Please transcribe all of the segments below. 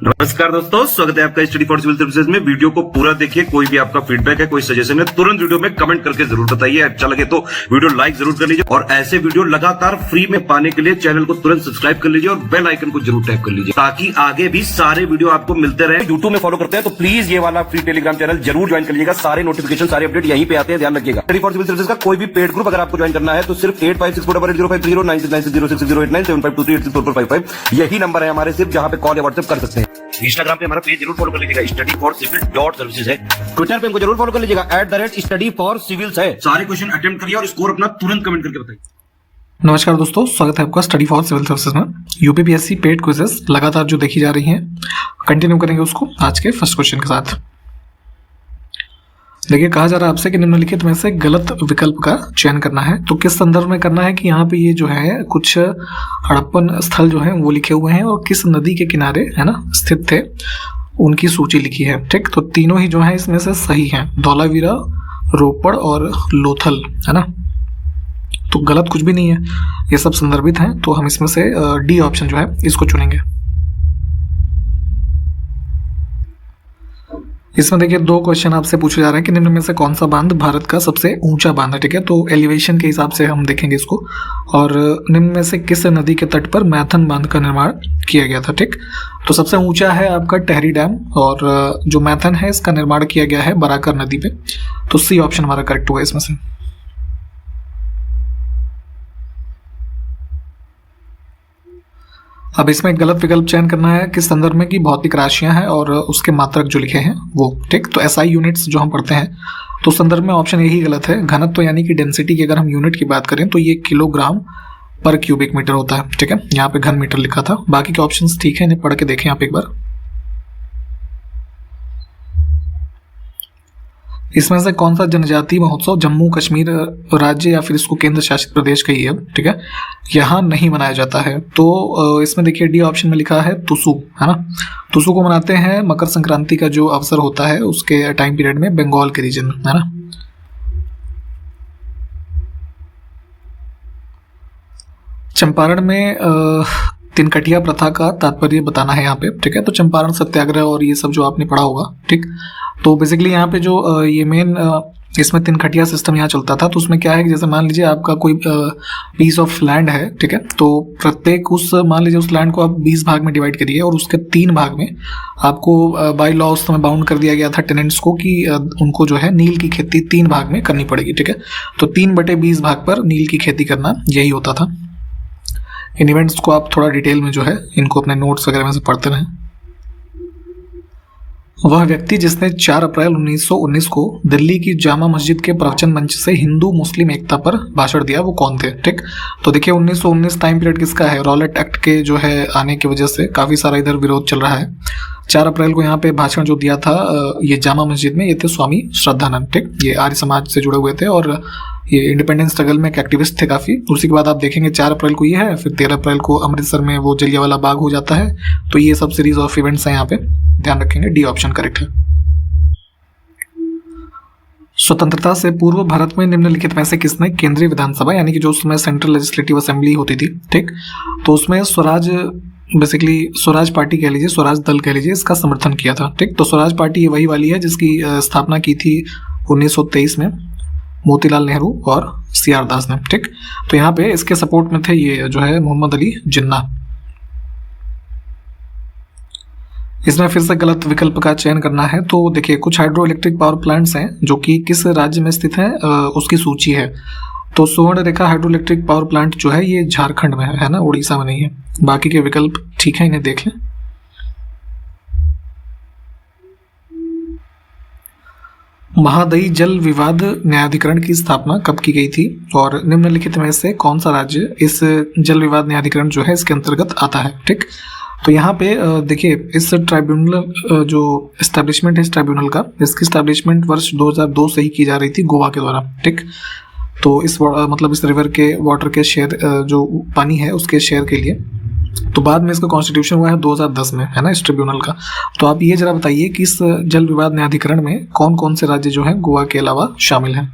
नमस्कार दोस्तों, स्वागत है आपका स्टडी फॉर सिविल सर्विसेज में। वीडियो को पूरा देखिए। कोई भी आपका फीडबैक है, कोई सजेशन है, तुरंत वीडियो में कमेंट करके जरूर बताइए। अच्छा लगे तो वीडियो लाइक जरूर कर लीजिए और ऐसे वीडियो लगातार फ्री में पाने के लिए चैनल को तुरंत सब्सक्राइब कर लीजिए और बेल आइकन को जरूर टैप कर लीजिए ताकि आगे भी सारे वीडियो आपको मिलते रहे। यूट्यूब में फॉलो करते हैं तो प्लीज ये वाला फ्री टेलीग्राम चैनल जरूर ज्वाइन कर लीजिएगा। सारे नोटिफिकेशन, सारे अपडेट यहीं पे आते हैं, ध्यान रखिएगा। स्टडी फॉर सिविल सर्विसेज का कोई भी पेड ग्रुप अगर आपको ज्वाइन करना है तो सिर्फ 856480560660897523864455 यही नंबर है हमारे, सिर्फ जहां पे कॉल या व्हाट्सएप कर सकते हैं। इंस्टाग्राम पे हमारा पेज जरूर फॉलो कर लीजिएगा, studyforcivil.services है। ट्विटर पे हमको जरूर फॉलो कर लीजिएगा, @studyforcivils है। सारे क्वेश्चन अटेम्प्ट करिए और स्कोर अपना तुरंत कमेंट करके बताइए। नमस्कार दोस्तों, स्वागत है आपका स्टडी फॉर सिविल सर्विसेज में। यूपीपीएससी पेड क्विजेस लगातार जो देखी जा रही हैं, कंटिन्यू करेंगे उसको आज के फर्स्ट क्वेश्चन के साथ। देखिए, कहा जा रहा है आपसे कि निम्नलिखित में से गलत विकल्प का चयन करना है। तो किस संदर्भ में करना है कि यहाँ पे ये जो है कुछ हड़प्पन स्थल जो है वो लिखे हुए हैं और किस नदी के किनारे है ना स्थित थे उनकी सूची लिखी है। ठीक, तो तीनों ही जो है इसमें से सही हैं, धौलावीरा, रोपड़ और लोथल, है ना। तो गलत कुछ भी नहीं है, ये सब संदर्भित हैं। तो हम इसमें से डी ऑप्शन जो है इसको चुनेंगे। इसमें देखिए दो क्वेश्चन आपसे पूछे जा रहे हैं कि निम्न में से कौन सा बांध भारत का सबसे ऊंचा बांध है। ठीक है, तो एलिवेशन के हिसाब से हम देखेंगे इसको। और निम्न में से किस नदी के तट पर मैथन बांध का निर्माण किया गया था। ठीक, तो सबसे ऊंचा है आपका टेहरी डैम और जो मैथन है इसका निर्माण किया गया है बराकर नदी पे। तो सी ऑप्शन हमारा करेक्ट हुआ इसमें से। अब इसमें गलत विकल्प चयन करना है किस संदर्भ में कि भौतिक राशियां हैं और उसके मात्रक जो लिखे हैं वो। ठीक, तो एसआई यूनिट्स जो हम पढ़ते हैं तो संदर्भ में ऑप्शन यही गलत है। घनत्व तो यानी कि डेंसिटी की अगर हम यूनिट की बात करें तो ये किलोग्राम पर क्यूबिक मीटर होता है। ठीक है, यहाँ पे घन मीटर लिखा था। बाकी के ऑप्शंस ठीक है, इन्हें पढ़ के देखें आप एक बार। इसमें से कौन सा जनजातीय महोत्सव जम्मू कश्मीर राज्य या फिर इसको केंद्र शासित प्रदेश का ही है, ठीक है, यहाँ नहीं मनाया जाता है। तो इसमें देखिए डी ऑप्शन में लिखा है तुसु, है ना। तुसु को मनाते हैं मकर संक्रांति का जो अवसर होता है उसके टाइम पीरियड में बंगाल के रीजन में, है ना। चंपारण में तिनकटिया प्रथा का तात्पर्य बताना है यहाँ पे। ठीक है, तो चंपारण सत्याग्रह और ये सब जो आपने पढ़ा होगा। ठीक, तो बेसिकली यहाँ पे जो ये मेन इसमें तिनकटिया सिस्टम यहाँ चलता था। तो उसमें क्या है कि जैसे मान लीजिए आपका कोई पीस ऑफ लैंड है, ठीक है, तो प्रत्येक उस मान लीजिए उस लैंड को आप 20 भाग में डिवाइड करिए और उसके 3 भाग में आपको बाय लॉ उस समय बाउंड कर दिया गया था टेनेंट्स को कि उनको जो है नील की खेती 3 भाग में करनी पड़ेगी। ठीक है, तो 3/20 भाग पर नील की खेती करना यही होता था। इन इवेंट्स को आप थोड़ा डिटेल में जो है इनको अपने नोट्स वगैरह में से पढ़ते रहें। वह व्यक्ति जिसने 4 अप्रैल 1919 को दिल्ली की जामा मस्जिद के प्रवचन मंच से हिंदू मुस्लिम एकता पर भाषण दिया, वो कौन थे। ठीक, तो देखिए 1919 टाइम पीरियड किसका है, रॉलेट एक्ट के जो है आने की वजह से काफ़ी सारा इधर विरोध चल रहा है। 4 अप्रैल को यहाँ पे भाषण जो दिया था ये जामा मस्जिद में, ये थे स्वामी श्रद्धानंद। ठीक, ये आर्य समाज से जुड़े हुए थे और ये इंडिपेंडेंस स्ट्रगल में एक एक्टिविस्ट थे काफ़ी। उसी के बाद आप देखेंगे 4 अप्रैल को ये है, फिर 13 अप्रैल को अमृतसर में वो जलियांवाला बाग हो जाता है। तो ये सब सीरीज ऑफ इवेंट्स हैं यहाँ पे, ध्यान रखेंगे। डी ऑप्शन करेक्ट है। स्वतंत्रता से पूर्व भारत में निम्नलिखित में से किसने केंद्रीय विधानसभा यानी कि जो उस समय सेंट्रल लेजिस्लेटिव असेंबली होती थी, ठीक, तो उसमें स्वराज बेसिकली स्वराज पार्टी कह लीजिए, स्वराज दल कह लीजिए, इसका समर्थन किया था। ठीक, तो स्वराज पार्टी ये वही वाली है जिसकी स्थापना की थी 1923 में मोतीलाल नेहरू और CR दास ने। ठीक, तो यहाँ पे इसके सपोर्ट में थे ये जो है मोहम्मद अली जिन्ना। इसमें फिर से गलत विकल्प का चयन करना है। तो देखिए कुछ हाइड्रो इलेक्ट्रिक पावर प्लांट्स हैं जो कि किस राज्य में स्थित हैं उसकी सूची है। तो सुवर्ण रेखा हाइड्रो इलेक्ट्रिक पावर प्लांट जो है ये झारखंड में है ना, उड़ीसा में नहीं है। बाकी के विकल्प ठीक है, इन्हें देख लें। महादई जल विवाद न्यायाधिकरण की स्थापना कब की गई थी और निम्नलिखित में से कौन सा राज्य इस जल विवाद न्यायाधिकरण जो है इसके अंतर्गत आता है। ठीक, तो यहाँ पे देखिए इस ट्राइब्यूनल जो एस्टैब्लिशमेंट है इस ट्राइब्यूनल का, इसकी एस्टैब्लिशमेंट वर्ष 2002 से ही की जा रही थी गोवा के द्वारा। ठीक, तो इस मतलब इस रिवर के वाटर के शेयर जो पानी है उसके शेयर के लिए। तो बाद में इसका कॉन्स्टिट्यूशन हुआ है 2010 में, है ना, इस ट्रिब्यूनल का। तो आप ये जरा बताइए कि इस जल विवाद न्यायाधिकरण में कौन कौन से राज्य जो हैं गोवा के अलावा शामिल हैं।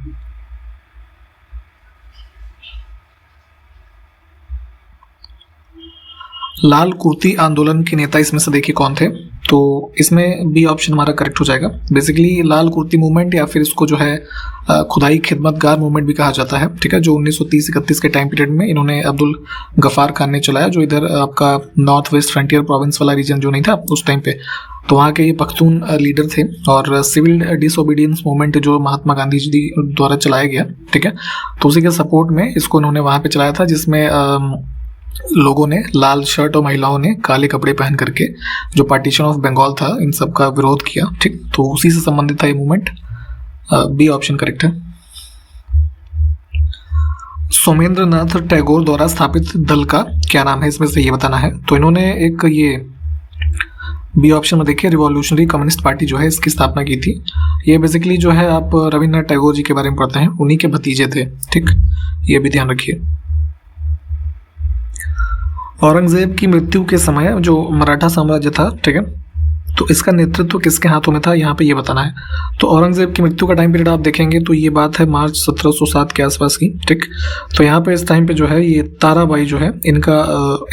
लाल कुर्ती आंदोलन के नेता इसमें से देखिए कौन थे। तो इसमें बी ऑप्शन हमारा करेक्ट हो जाएगा। बेसिकली लाल कुर्ती मूवमेंट या फिर इसको जो है खुदाई खिदमतगार मूवमेंट भी कहा जाता है, ठीक है, जो 1930-31 के टाइम पीरियड में इन्होंने अब्दुल गफ्फार खान ने चलाया, जो इधर आपका नॉर्थ वेस्ट फ्रंटियर प्रोविंस वाला रीजन जो नहीं था उस टाइम पे, तो वहाँ के ये पख्तून लीडर थे। और सिविल डिसोबीडियंस मूवमेंट जो महात्मा गांधी जी द्वारा चलाया गया, ठीक है, तो उसी के सपोर्ट में इसको इन्होंने वहाँ पे चलाया था, जिसमें लोगों ने लाल शर्ट और महिलाओं ने काले कपड़े पहन करके जो पार्टीशन ऑफ बंगाल था इन सब का विरोध किया, ठीक, तो उसी से संबंधित था ये मूवमेंट। बी ऑप्शन करेक्ट है। सोमेंद्र नाथ टैगोर द्वारा स्थापित दल का क्या नाम है, इसमें से ये बताना है। तो इन्होंने एक ये बी ऑप्शन में देखिए रिवॉल्यूशनरी कम्युनिस्ट पार्टी जो है इसकी स्थापना की थी। ये बेसिकली जो है आप रविन्द्रनाथ टैगोर जी के बारे में पढ़ते हैं, उन्हीं के भतीजे थे, ठीक, ये भी ध्यान रखिए। औरंगजेब की मृत्यु के समय जो मराठा साम्राज्य था, ठीक है, तो इसका नेतृत्व किसके हाथों में था, यहाँ पे ये बताना है। तो औरंगजेब की मृत्यु का टाइम पीरियड आप देखेंगे तो ये बात है मार्च 1707 के आसपास की, ठीक, तो यहाँ पे इस टाइम पे जो है ये ताराबाई जो है इनका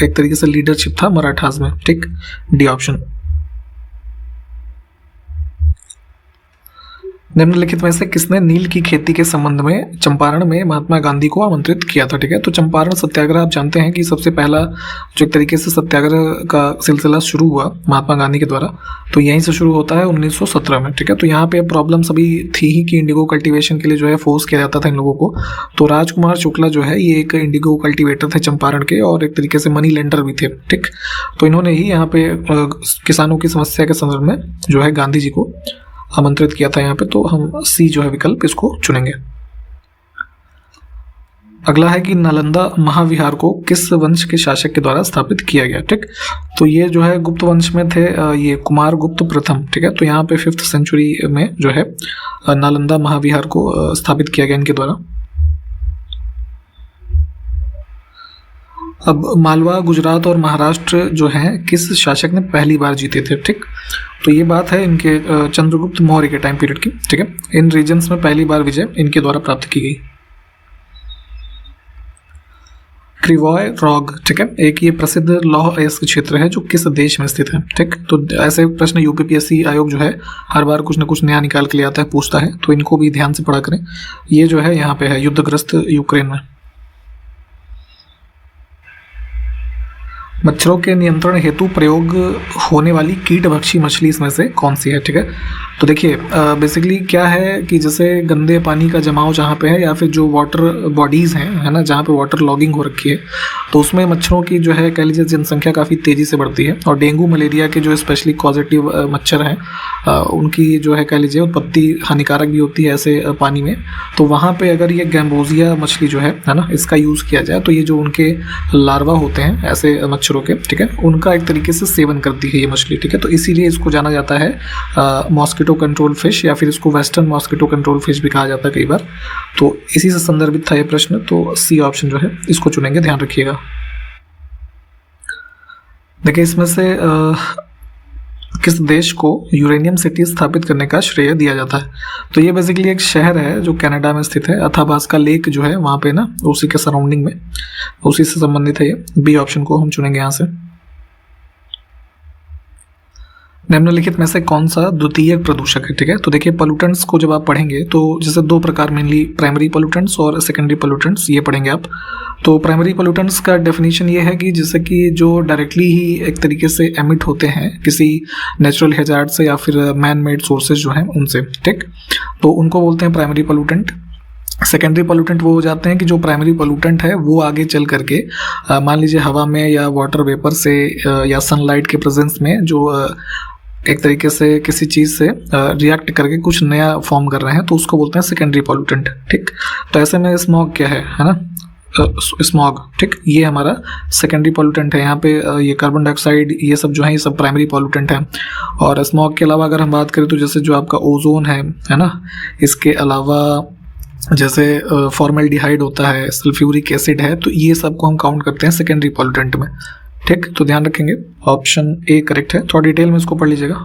एक तरीके से लीडरशिप था मराठास में, ठीक, डी ऑप्शन। निम्नलिखित में से किसने नील की खेती के संबंध में चंपारण में महात्मा गांधी को आमंत्रित किया था, ठीक है, तो चंपारण सत्याग्रह आप जानते हैं कि सबसे पहला जो एक तरीके से सत्याग्रह का सिलसिला शुरू हुआ महात्मा गांधी के द्वारा, तो यहीं से शुरू होता है 1917 में, ठीक है। तो यहाँ पे प्रॉब्लम्स अभी थी ही कि इंडिगो कल्टीवेशन के लिए जो है फोर्स किया जाता था इन लोगों को। तो राजकुमार शुक्ला जो है ये एक इंडिगो कल्टीवेटर थे चंपारण के और एक तरीके से मनी लेंडर भी थे, ठीक, तो इन्होंने ही यहाँ पे किसानों की समस्या के संदर्भ में जो है गांधी जी को आमंत्रित किया था यहाँ पे, तो हम सी जो है विकल्प इसको चुनेंगे। अगला है कि नालंदा महाविहार को किस वंश के शासक के द्वारा स्थापित किया गया, ठीक, तो ये जो है गुप्त वंश में थे, ये कुमार गुप्त प्रथम, ठीक है, तो यहाँ पे 5th सेंचुरी में जो है नालंदा महाविहार को स्थापित किया गया इनके द्वारा। अब मालवा, गुजरात और महाराष्ट्र जो है किस शासक ने पहली बार जीते थे, ठीक, तो ये बात है इनके चंद्रगुप्त मौर्य के टाइम पीरियड की, ठीक है। इन रीजन्स में पहली बार विजय इनके द्वारा प्राप्त की गई। क्रिवॉय रॉग, ठीक है, एक ये प्रसिद्ध लौह अयस्क क्षेत्र है जो किस देश में स्थित है, ठीक, तो ऐसे प्रश्न यूपीपीएससी आयोग जो है हर बार कुछ ना कुछ नया निकाल के ले आता है, पूछता है, तो इनको भी ध्यान से पढ़ा करें। ये जो है यहाँ पे है युद्धग्रस्त यूक्रेन में। मच्छरों के नियंत्रण हेतु प्रयोग होने वाली कीटभक्षी मछली इसमें से कौन सी है, ठीक है, तो देखिए बेसिकली क्या है कि जैसे गंदे पानी का जमाव जहाँ पे है या फिर जो वाटर बॉडीज़ हैं, है ना, जहाँ पे वाटर लॉगिंग हो रखी है, तो उसमें मच्छरों की जो है कह लीजिए जनसंख्या काफ़ी तेज़ी से बढ़ती है। और डेंगू मलेरिया के जो स्पेशली कॉजेटिव मच्छर हैं उनकी जो है कह लीजिए उत्पत्ति हानिकारक भी होती है ऐसे पानी में। तो वहाँ पे अगर ये गैम्बोजिया मछली जो है ना, इसका यूज़ किया जाए तो ये जो उनके लार्वा होते हैं ऐसे मच्छरों के, ठीक है, उनका एक तरीके से सेवन करती है ये मछली, ठीक है, तो इसीलिए इसको जाना जाता है मॉस्किटो कंट्रोल फिश या फिर इसको वेस्टर्न मॉस्किटो कंट्रोल फिश भी कहा जाता है कई बार। तो इसी से संदर्भित था ये प्रश्न, तो सी ऑप्शन जो है इसको चुनेंगे, ध्यान रखिएगा। देखिए इसमें से किस देश को यूरेनियम सिटी स्थापित करने का श्रेय दिया जाता है, तो ये बेसिकली एक शहर है जो कनाडा में स्थित है, अथाबास्का लेक जो है वहाँ पे ना, उसी के सराउंडिंग में, उसी से संबंधित है ये। बी ऑप्शन को हम चुनेंगे यहाँ से। निम्नलिखित में से कौन सा द्वितीय प्रदूषक है, ठीक है, तो देखिए पोल्यूटेंट्स को जब आप पढ़ेंगे तो जैसे दो प्रकार मेनली प्राइमरी पोल्यूटेंट्स और सेकेंडरी पोल्यूटेंट्स ये पढ़ेंगे आप। तो प्राइमरी पोल्यूटेंट्स का डेफिनेशन ये है कि जैसे कि जो डायरेक्टली ही एक तरीके से एमिट होते हैं किसी नेचुरल हैजार्ड से या फिर मैन मेड सोर्सेज जो हैं उनसे, ठीक, तो उनको बोलते हैं प्राइमरी पोल्यूटेंट। सेकेंडरी पोल्यूटेंट वो हो जाते हैं कि जो प्राइमरी पोल्यूटेंट है वो आगे चल करके मान लीजिए हवा में या वाटर वेपर से या सनलाइट के प्रेजेंस में जो एक तरीके से किसी चीज़ से रिएक्ट करके कुछ नया फॉर्म कर रहे हैं, तो उसको बोलते हैं सेकेंडरी पोल्यूटेंट, ठीक। तो ऐसे में स्मॉग क्या है ना, स्मॉग, ठीक, ये हमारा सेकेंडरी पोल्यूटेंट है। यहाँ पे ये कार्बन डाइऑक्साइड ये सब जो है ये सब प्राइमरी पोल्यूटेंट है। और स्मॉग के अलावा अगर हम बात करें तो जैसे जो आपका ओजोन है ना, इसके अलावा जैसे फॉर्मेल्डिहाइड होता है, सल्फ्यूरिक एसिड है, तो ये सब को हम काउंट करते हैं सेकेंडरी पोल्यूटेंट में, ठीक। तो ध्यान रखेंगे ऑप्शन ए करेक्ट है, थोड़ा डिटेल में इसको पढ़ लीजिएगा।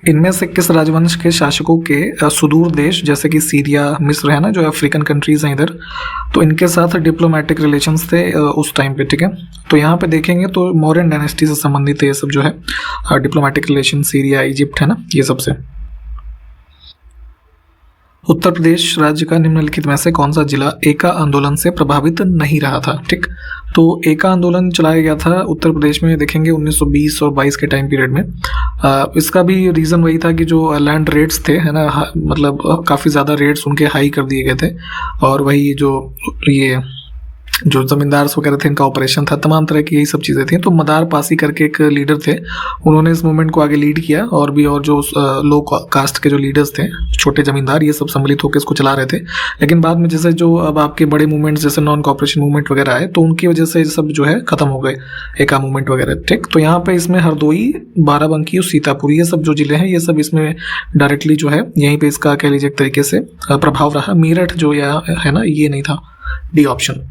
इनमें से किस राजवंश के शासकों के सुदूर देश जैसे कि सीरिया, मिस्र है ना, जो अफ्रीकन कंट्रीज हैं इधर, तो इनके साथ डिप्लोमेटिक रिलेशंस थे उस टाइम पे, ठीक है। तो यहाँ पे देखेंगे तो मौर्यन डायनेस्टी से संबंधित है ये सब जो है डिप्लोमेटिक रिलेशन, सीरिया, इजिप्ट है ना, ये सबसे। उत्तर प्रदेश राज्य का निम्नलिखित में से कौन सा जिला एका आंदोलन से प्रभावित नहीं रहा था, ठीक। तो एका आंदोलन चलाया गया था उत्तर प्रदेश में, देखेंगे 1920 और 22 के टाइम पीरियड में। इसका भी रीज़न वही था कि जो लैंड रेट्स थे, है ना, मतलब काफ़ी ज़्यादा रेट्स उनके हाई कर दिए गए थे, और वही ये जो ज़मींदार वगैरह थे, इनका ऑपरेशन था, तमाम तरह की यही सब चीज़ें थी। तो मदार पासी करके एक लीडर थे, उन्होंने इस मूवमेंट को आगे लीड किया, और जो लो कास्ट के जो लीडर्स थे, छोटे ज़मींदार, ये सब सम्मिलित होकर इसको चला रहे थे। लेकिन बाद में जैसे जो अब आपके बड़े मूवमेंट्स जैसे नॉन कॉपरेशन मूवमेंट वगैरह आए, तो उनकी वजह से सब जो है ख़त्म हो गए, एका मूवमेंट वगैरह, ठीक। तो यहाँ पे इसमें हरदोई, बाराबंकी और सीतापुर, ये सब जो जिले हैं, ये सब इसमें डायरेक्टली जो है यहीं पे इसका कह लीजिए एक तरीके से प्रभाव रहा। मेरठ जो है ना, ये नहीं था, डी ऑप्शन।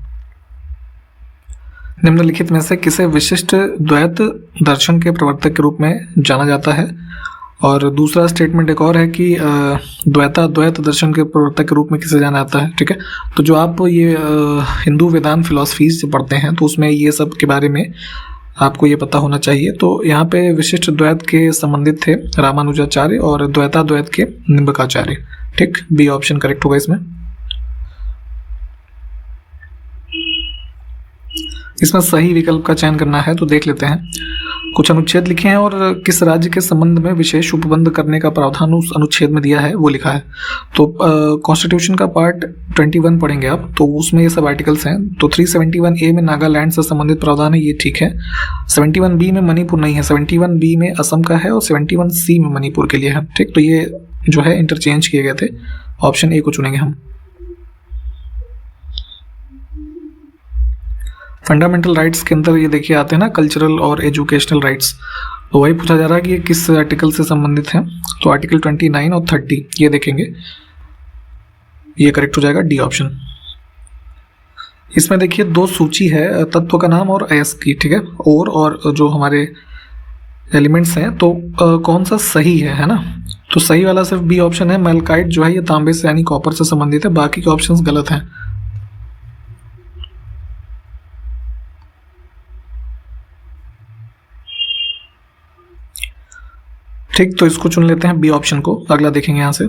निम्नलिखित में से किसे विशिष्ट द्वैत दर्शन के प्रवर्तक के रूप में जाना जाता है? और दूसरा स्टेटमेंट एक और है कि द्वैत दर्शन के प्रवर्तक के रूप में किसे जाना जाता है, ठीक है। तो जो आप ये हिंदू वेदांत फिलॉसफीज पढ़ते हैं, तो उसमें ये सब के बारे में आपको ये पता होना चाहिए। तो यहाँ पे विशिष्ट द्वैत के संबंधित थे रामानुजाचार्य और द्वैत के निम्बकाचार्य, ठीक। बी ऑप्शन करेक्ट होगा इसमें। इसमें सही विकल्प का चयन करना है, तो देख लेते हैं। कुछ अनुच्छेद लिखे हैं और किस राज्य के संबंध में विशेष उपबंध करने का प्रावधान उस अनुच्छेद में दिया है वो लिखा है। तो कॉन्स्टिट्यूशन का पार्ट 21 पढ़ेंगे आप, तो उसमें ये सब आर्टिकल्स हैं। तो 371A में नागालैंड से संबंधित प्रावधान है, ये ठीक है। 71B में मणिपुर नहीं है, 71B में असम का है, और 71C में मणिपुर के लिए है, ठीक। तो ये जो है इंटरचेंज किए गए थे। ऑप्शन ए को चुनेंगे हम। फंडामेंटल राइट्स के अंदर ये देखिए आते हैं ना, कल्चरल और एजुकेशनल राइट्स, तो वही पूछा जा रहा है कि ये किस आर्टिकल से संबंधित है। तो आर्टिकल 29 और 30 ये देखेंगे, ये करेक्ट हो जाएगा, डी ऑप्शन। इसमें देखिए दो सूची है, तत्व का नाम और अयस्क की, ठीक है, और जो हमारे एलिमेंट्स हैं, तो कौन सा सही है ना। तो सही वाला सिर्फ बी ऑप्शन है। मैल्काइट जो है ये तांबे से यानी कॉपर से संबंधित है, बाकी के ऑप्शंस गलत हैं। ठीक, तो इसको चुन लेते हैं, बी ऑप्शन को। अगला देखेंगे यहाँ से,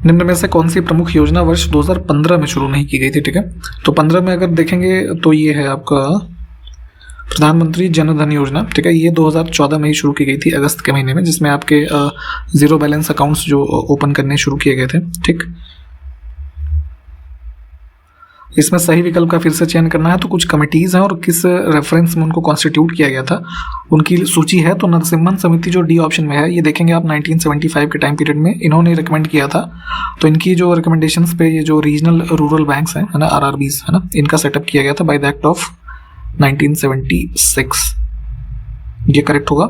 निम्न में से कौन सी प्रमुख योजना वर्ष 2015 में शुरू नहीं की गई थी, ठीक है। तो 15 में अगर देखेंगे तो ये है आपका प्रधानमंत्री जन धन योजना, ठीक है। ये 2014 में ही शुरू की गई थी, अगस्त के महीने में, जिसमें आपके जीरो बैलेंस अकाउंट्स जो ओपन करने शुरू किए गए थे, ठीक। इसमें सही विकल्प का फिर से चयन करना है। तो कुछ कमिटीज़ हैं और किस रेफरेंस में उनको कॉन्स्टिट्यूट किया गया था उनकी सूची है। तो नरसिम्हन समिति जो डी ऑप्शन में है, ये देखेंगे आप 1975 के टाइम पीरियड में इन्होंने रिकमेंड किया था। तो इनकी जो रिकमेंडेशंस पे ये जो रीजनल रूरल बैंक्स हैं, है ना, RRBs, है ना, इनका सेटअप किया गया था बाय द एक्ट ऑफ 1976। ये करेक्ट होगा।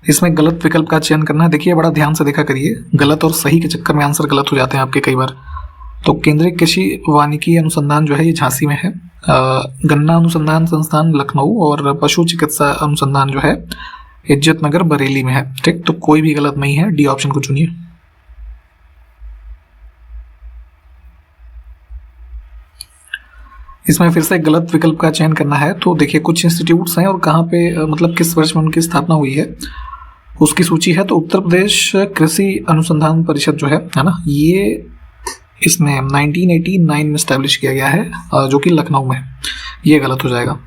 इसमें गलत विकल्प का चयन करना है। देखिए बड़ा ध्यान से देखा करिए, गलत और सही के चक्कर में आंसर गलत हो जाते हैं आपके कई बार। तो केंद्रीय कृषि वानिकी अनुसंधान जो है ये झांसी में है, गन्ना अनुसंधान संस्थान लखनऊ, और पशु चिकित्सा अनुसंधान जो है इज्जत नगर बरेली में है, ठीक। तो कोई भी गलत नहीं है, डी ऑप्शन को चुनिए। इसमें फिर से गलत विकल्प का चयन करना है। तो देखिए कुछ इंस्टीट्यूट्स हैं और कहाँ पे मतलब किस वर्ष में उनकी स्थापना हुई है उसकी सूची है। तो उत्तर प्रदेश कृषि अनुसंधान परिषद जो है ना, ये इसमें 1989 में स्टैब्लिश किया गया है, जो कि लखनऊ में है। ये गलत हो जाएगा।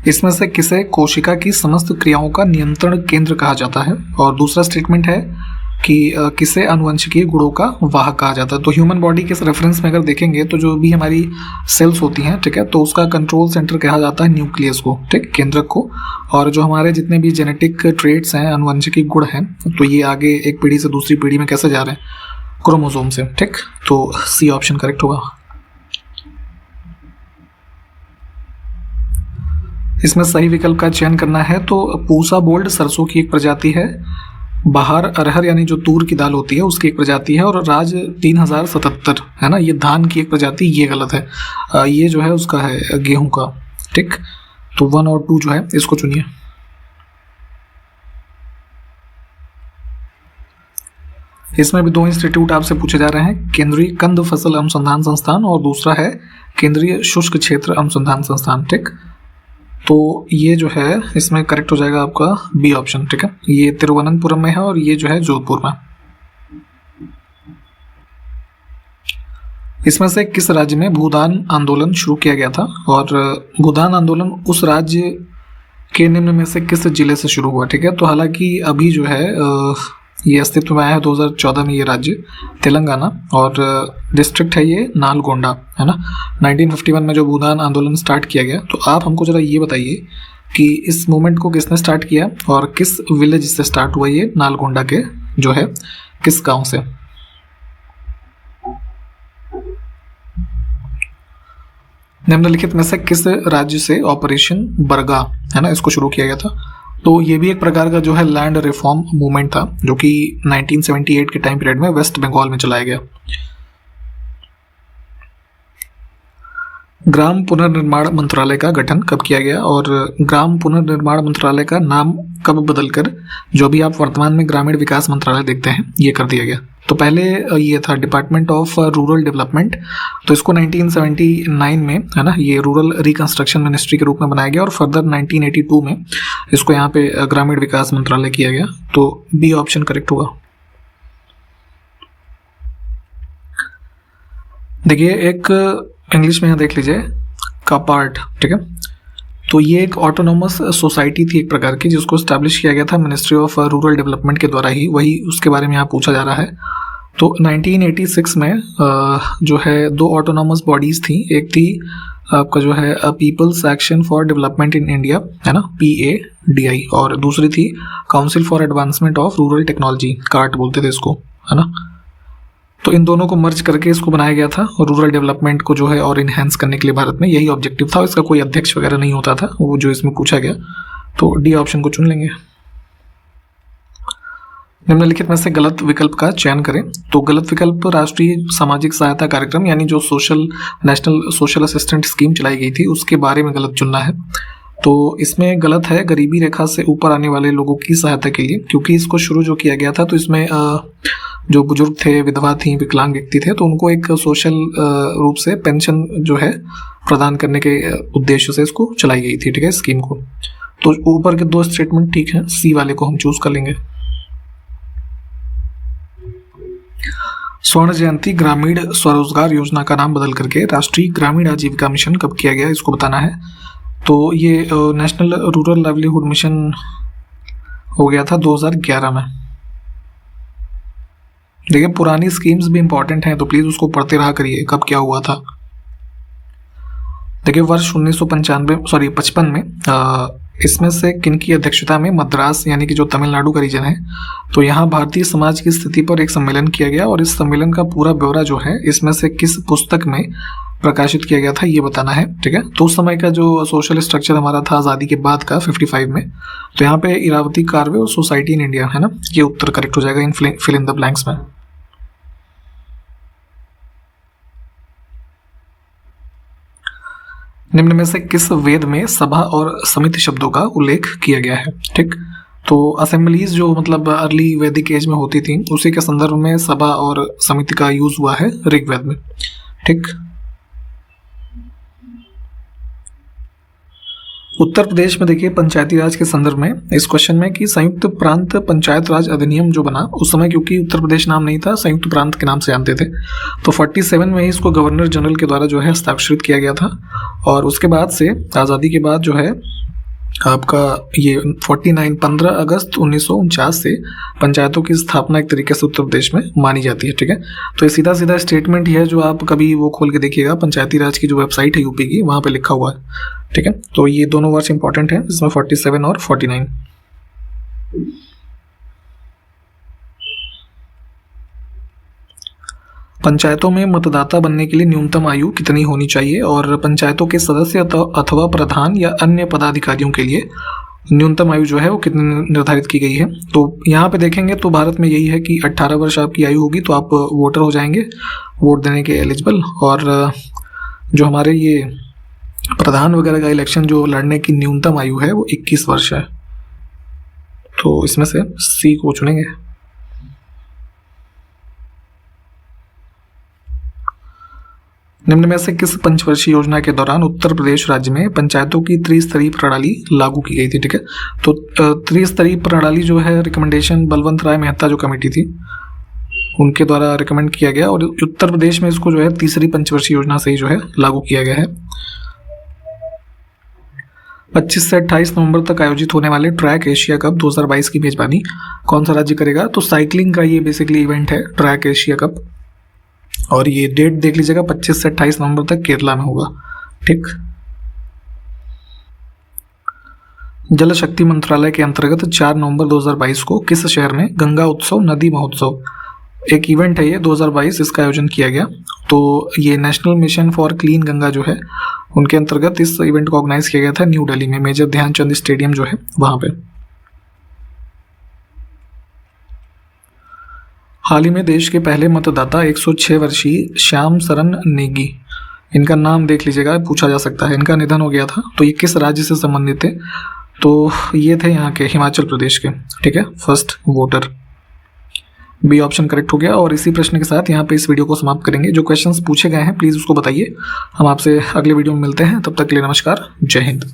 इसमें से किसे कोशिका की समस्त क्रियाओं का नियंत्रण केंद्र कहा जाता है। और दूसरा स्टेटमेंट है कि किसे आनुवंशिकीय गुणों का वाहक कहा जाता है। तो ह्यूमन बॉडी के रेफरेंस में अगर देखेंगे तो जो भी हमारी सेल्स होती हैं, ठीक है, तो उसका कंट्रोल सेंटर कहा जाता है न्यूक्लियस को, ठीक, केंद्रक को। और जो हमारे जितने भी जेनेटिक ट्रेट्स हैं, आनुवंशिकी गुण हैं, तो ये आगे एक पीढ़ी से दूसरी पीढ़ी में कैसे जा रहे हैं, क्रोमोसोम से, ठीक। तो सी ऑप्शन करेक्ट होगा। इसमें सही विकल्प का चयन करना है। तो पूसा बोल्ड सरसों की एक प्रजाति है, बाहर अरहर यानी जो तूर की दाल होती है उसकी एक प्रजाति है, और राज 3077 है ना, ये धान की एक प्रजाति, ये गलत है। ये जो है उसका है गेहूं का, ठीक। तो 1 और 2 जो है इसको चुनिए। इसमें भी 2 इंस्टीट्यूट आपसे पूछे जा रहे हैं, केंद्रीय कंद फसल अनुसंधान संस्थान और दूसरा है केंद्रीय शुष्क क्षेत्र अनुसंधान संस्थान। ठीक, तो ये जो है इसमें करेक्ट हो जाएगा आपका बी ऑप्शन। ठीक है, ये तिरुवनंतपुरम में है और ये जो है जोधपुर में। इसमें से किस राज्य में भूदान आंदोलन शुरू किया गया था, और भूदान आंदोलन उस राज्य के निम्न में से किस जिले से शुरू हुआ। ठीक है, तो हालांकि अभी जो है ये अस्तित्व में आया है 2014 में ये राज्य तेलंगाना, और डिस्ट्रिक्ट है ये नालगोंडा, है ना। 1951 में जो भूदान आंदोलन स्टार्ट किया गया। तो आप हमको ज़रा ये बताइए कि इस मूवमेंट को किसने स्टार्ट किया और किस विलेज से स्टार्ट हुआ ये नालगोंडा के जो है किस गांव से। निम्नलिखित में से किस राज्य से ऑपरेशन बरगा, है ना, इसको शुरू किया गया था। तो ये भी एक प्रकार का जो है लैंड रिफॉर्म मूवमेंट था जो कि 1978 के टाइम पीरियड में वेस्ट बंगाल में चलाया गया। ग्राम पुनर्निर्माण मंत्रालय का गठन कब किया गया, और ग्राम पुनर्निर्माण मंत्रालय का नाम कब बदलकर जो भी आप वर्तमान में ग्रामीण विकास मंत्रालय देखते हैं ये कर दिया गया। तो पहले ये था डिपार्टमेंट ऑफ रूरल डेवलपमेंट, तो इसको 1979 में, है ना, ये रूरल रिकंस्ट्रक्शन मिनिस्ट्री के रूप में बनाया गया और फर्दर 1982 में इसको यहाँ पे ग्रामीण विकास मंत्रालय किया गया। तो बी ऑप्शन करेक्ट होगा। देखिए एक इंग्लिश में यहाँ देख लीजिए कापार्ट। ठीक है, तो ये एक ऑटोनोमस सोसाइटी थी एक प्रकार की जिसको स्टैब्लिश किया गया था मिनिस्ट्री ऑफ रूरल डेवलपमेंट के द्वारा ही, वही उसके बारे में यहाँ पूछा जा रहा है। तो 1986 में जो है 2 ऑटोनोमस बॉडीज थी, एक थी आपका जो है people's action for development in India, है ना, PADI, और दूसरी थी council for advancement of rural technology, CART बोलते थे इसको, है ना। तो इन दोनों को मर्ज करके इसको बनाया गया था और रूरल डेवलपमेंट को जो है और इन्हेंस करने के लिए भारत में यही ऑब्जेक्टिव था। इसका कोई अध्यक्ष वगैरह नहीं होता था वो जो इसमें पूछा गया। तो डी ऑप्शन को चुन लेंगे। निम्नलिखित में से गलत विकल्प का चयन करें। तो गलत विकल्प राष्ट्रीय सामाजिक सहायता कार्यक्रम यानी जो नेशनल सोशल असिस्टेंट स्कीम चलाई गई थी उसके बारे में गलत चुनना है। तो इसमें गलत है गरीबी रेखा से ऊपर आने वाले लोगों की सहायता के लिए, क्योंकि इसको शुरू जो किया गया था तो इसमें जो बुजुर्ग थे, विधवा थी, विकलांग व्यक्ति थे, तो उनको एक सोशल रूप से पेंशन जो है प्रदान करने के उद्देश्य से इसको चलाई गई थी। ठीक है, स्कीम को। तो ऊपर के 2 स्टेटमेंट ठीक है, सी वाले को हम चूज कर लेंगे। स्वर्ण जयंती ग्रामीण स्वरोजगार योजना का नाम बदल करके राष्ट्रीय ग्रामीण आजीविका मिशन कब किया गया, इसको बताना है। तो ये नेशनल रूरल लाइवलीहुड मिशन हो गया था 2011 में। देखिए पुरानी स्कीम्स भी इंपॉर्टेंट हैं तो प्लीज उसको पढ़ते रहा करिए कब क्या हुआ था। देखिए वर्ष 1955 में इसमें से किनकी अध्यक्षता में मद्रास यानी कि जो तमिलनाडु का रीजन है, तो यहाँ भारतीय समाज की स्थिति पर एक सम्मेलन किया गया और इस सम्मेलन का पूरा ब्यौरा जो है इसमें से किस पुस्तक में प्रकाशित किया गया था ये बताना है। ठीक है, तो उस समय का जो सोशल स्ट्रक्चर हमारा था आज़ादी के बाद का 55 में, तो यहाँ पे इरावती कार्वे और सोसाइटी इन इंडिया, है ना, ये उत्तर करेक्ट हो जाएगा इन फिल इन द ब्लैंक्स में। निम्न में से किस वेद में सभा और समिति शब्दों का उल्लेख किया गया है। ठीक, तो असेंबलीज जो मतलब अर्ली वैदिक एज में होती थी उसी के संदर्भ में सभा और समिति का यूज हुआ है ऋग्वेद में। ठीक, उत्तर प्रदेश में देखिए पंचायती राज के संदर्भ में इस क्वेश्चन में कि संयुक्त प्रांत पंचायत राज अधिनियम जो बना उस समय, क्योंकि उत्तर प्रदेश नाम नहीं था, संयुक्त प्रांत के नाम से जानते थे, तो 47 में ही इसको गवर्नर जनरल के द्वारा जो है हस्ताक्षरित किया गया था। और उसके बाद से आज़ादी के बाद जो है आपका ये 15 अगस्त 1949 से पंचायतों की स्थापना एक तरीके से उत्तर प्रदेश में मानी जाती है। ठीक है, तो ये सीधा सीधा स्टेटमेंट ही है जो आप कभी वो खोल के देखिएगा, पंचायती राज की जो वेबसाइट है यूपी की, वहाँ पे लिखा हुआ है। ठीक है, तो ये दोनों वर्ष इंपॉर्टेंट है इसमें 47 और 49। पंचायतों में मतदाता बनने के लिए न्यूनतम आयु कितनी होनी चाहिए और पंचायतों के सदस्य अथवा प्रधान या अन्य पदाधिकारियों के लिए न्यूनतम आयु जो है वो कितनी निर्धारित की गई है। तो यहाँ पे देखेंगे तो भारत में यही है कि 18 वर्ष आपकी आयु होगी तो आप वोटर हो जाएंगे, वोट देने के एलिजिबल। और जो हमारे ये प्रधान वगैरह का इलेक्शन जो लड़ने की न्यूनतम आयु है वो 21 वर्ष है। तो इसमें से सी को चुनेंगे। निम्न में से किस पंचवर्षीय योजना के दौरान उत्तर प्रदेश राज्य में पंचायतों की त्रिस्तरीय प्रणाली लागू की गई थी? ठीक है, तो त्रिस्तरीय प्रणाली जो है रिकमेंडेशन बलवंत राय मेहता जो कमेटी थी उनके द्वारा रिकमेंड किया गया, और उत्तर प्रदेश में इसको जो है तीसरी पंचवर्षीय योजना से ही जो है लागू किया गया है। 25 से 28 नवंबर तक आयोजित होने वाले ट्रैक एशिया कप 2022 की मेजबानी कौन सा राज्य करेगा? तो साइकिलिंग का ये बेसिकली इवेंट है ट्रैक एशिया कप, और ये डेट देख लीजिएगा 25 से 28 नवंबर तक केरला में होगा। ठीक। जल शक्ति मंत्रालय के अंतर्गत 4 नवंबर 2022 को किस शहर में गंगा उत्सव नदी महोत्सव एक इवेंट है ये 2022, इसका आयोजन किया गया। तो ये national mission for clean Ganga जो है उनके अंतर्गत इस इवेंट को ऑर्गेनाइज किया गया था न्यू दिल्ली में, मेजर ध्यानचंद स्टेडियम जो है वहां पे। हाल ही में देश के पहले मतदाता 106 वर्षीय श्याम सरन नेगी, इनका नाम देख लीजिएगा, पूछा जा सकता है, इनका निधन हो गया था। तो ये किस राज्य से संबंधित थे? तो ये थे यहाँ के हिमाचल प्रदेश के। ठीक है, first voter. B option correct हो गया। और इसी प्रश्न के साथ यहाँ पे इस वीडियो को समाप्त करेंगे। जो क्वेश्चंस पूछे गए हैं प्लीज़ उसको बताइए। हम आपसे अगले वीडियो में मिलते हैं, तब तक के लिए नमस्कार, जय हिंद।